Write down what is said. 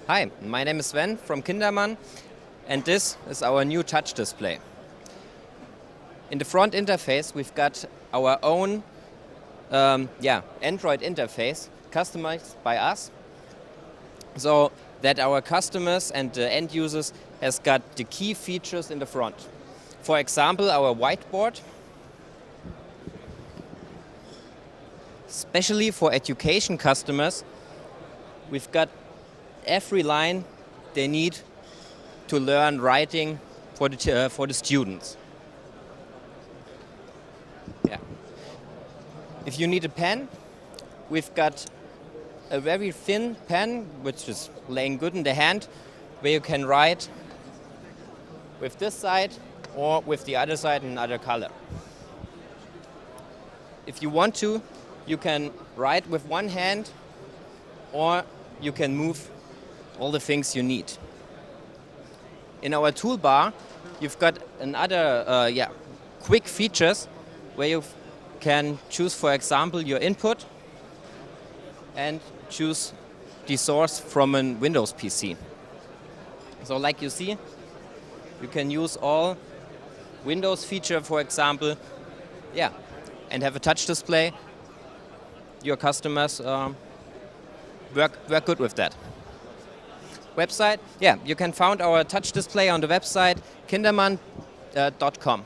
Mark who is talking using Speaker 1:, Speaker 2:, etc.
Speaker 1: Hi, my name is Sven from Kindermann, and this is our new touch display. In the front interface, we've got our own Android interface customized by us, so that our customers and the end users has got the key features in the front. For example, our whiteboard, especially for education customers, we've got every line they need to learn writing for the students. Yeah. If you need a pen, we've got a very thin pen, which is laying good in the hand, where you can write with this side or with the other side in another color. If you want to, you can write with one hand, or you can move all the things you need. In our toolbar, you've got another quick features where you can choose, for example, your input and choose the source from a Windows PC. So like you see, you can use all Windows feature, for example, and have a touch display. Your customers work good with that. Website, you can find our touch display on the website kindermann.com.